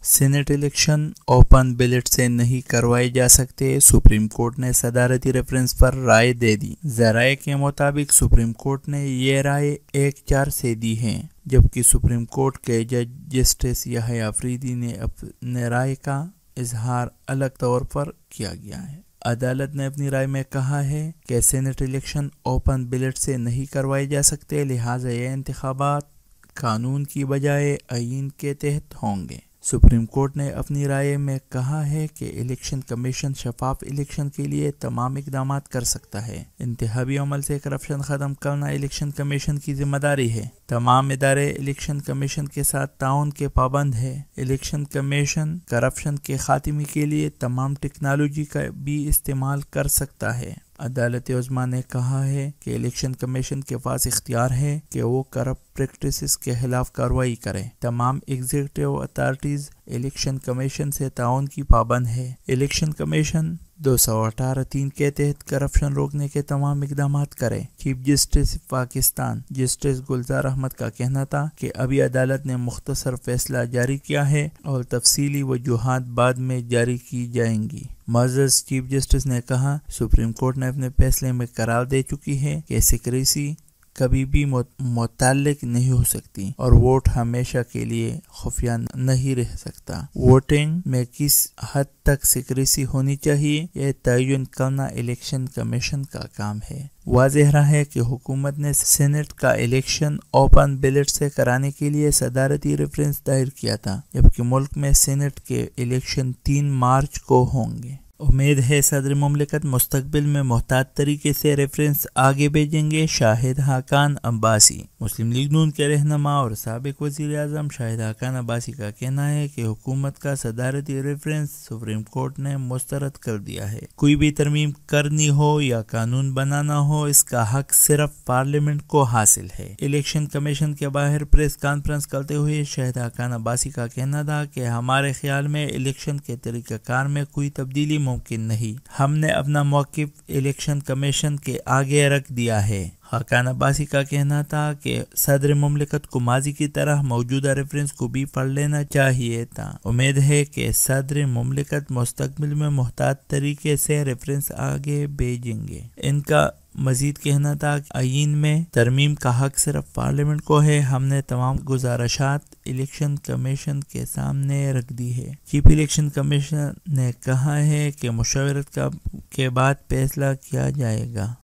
Saint election open ballot سے نہیں کروائے جا سکتے، سپریم کورٹ نے صدارتی ریفرنس پر رائے دے دی۔ ذرائع کے مطابق سپریم کورٹ نے یہ رائے 1-4 سے دی ہے، جبکہ سپریم کورٹ کے جج جسٹس یحییٰ آفریدی نے اپنے رائے کا اظہار الگ طور پر کیا گیا ہے۔ عدالت نے اپنی رائے میں کہا ہے کہ سینٹ الیکشن اوپن بیلٹ سے نہیں کروائے جا سکتے، لہٰذا یہ انتخابات قانون کی بجائے آئین کے تحت ہوں گے۔ سپریم کورٹ نے اپنی رائے میں کہا ہے کہ الیکشن کمیشن شفاف الیکشن کے لیے تمام اقدامات کر سکتا ہے۔ انتخابی عمل سے کرپشن ختم کرنا الیکشن کمیشن کی ذمہ داری ہے۔ تمام ادارے الیکشن کمیشن کے ساتھ تعاون کے پابند ہیں۔ الیکشن کمیشن کرپشن کے خاتمے کے لیے تمام ٹیکنالوجی کا بھی استعمال کر سکتا ہے۔ عدالت عظمیٰ نے کہا ہے کہ الیکشن کمیشن کے پاس اختیار ہے کہ وہ کرپٹ پریکٹسز کے خلاف کارروائی کرے۔ تمام ایگزیکٹو اتھارٹیز الیکشن کمیشن سے تعاون کی پابند ہے۔ الیکشن کمیشن 218(3) کے تحت کرپشن روکنے کے تمام اقدامات کرے۔ Chief justice Pakistan justice Gulzar Ahmed کا کہنا تھا کہ ابھی عدالت نے مختصر فیصلہ جاری کیا ہے اور تفصیلی وجوہات بعد میں جاری کی جائیں گی۔ معزز چیف جسٹس نے کہا، سپریم کورٹ نے اپنے فیصلے میں قرار دے چکی ہے کہ سیکریسی کبھی بھی متعلق نہیں ہو سکتی اور ووٹ ہمیشہ کے لیے خفیہ نہیں رہ سکتا۔ ووٹنگ میں کس حد تک سیکریسی ہونی چاہیے، یہ تعین کرنا الیکشن کمیشن کا کام ہے۔ واضح رہا ہے کہ حکومت نے سینٹ کا الیکشن اوپن بیلٹ سے کرانے کے لیے صدارتی ریفرنس دائر کیا تھا، جبکہ ملک میں سینٹ کے الیکشن 3 مارچ کو ہوں گے۔ امید ہے صدر مملکت مستقبل میں محتاط طریقے سے ریفرنس آگے بھیجیں گے۔ شاہد حقان عباسی مسلم لیگ نون کے رہنما اور سابق وزیر اعظم شاہد حقان عباسی کا کہنا ہے کہ حکومت کا صدارتی ریفرنس سپریم کورٹ نے مسترد کر دیا ہے۔ کوئی بھی ترمیم کرنی ہو یا قانون بنانا ہو، اس کا حق صرف پارلیمنٹ کو حاصل ہے۔ الیکشن کمیشن کے باہر پریس کانفرنس کرتے ہوئے شاہد حقان عباسی کا کہنا تھا کہ ہمارے خیال میں الیکشن کے طریقہ کار میں کوئی تبدیلی ممکن نہیں۔ ہم نے اپنا موقف الیکشن کمیشن کے آگے رکھ دیا ہے۔ حقان عباسی کا کہنا تھا کہ صدر مملکت کو ماضی کی طرح موجودہ ریفرنس کو بھی پڑھ لینا چاہیے تھا۔ امید ہے کہ صدر مملکت مستقبل میں محتاط طریقے سے ریفرنس آگے بھیجیں گے۔ ان کا مزید کہنا تھا کہ آئین میں ترمیم کا حق صرف پارلیمنٹ کو ہے۔ ہم نے تمام گزارشات الیکشن کمیشن کے سامنے رکھ دی ہے۔ چیف الیکشن کمیشن نے کہا ہے کہ مشاورت کے بعد فیصلہ کیا جائے گا۔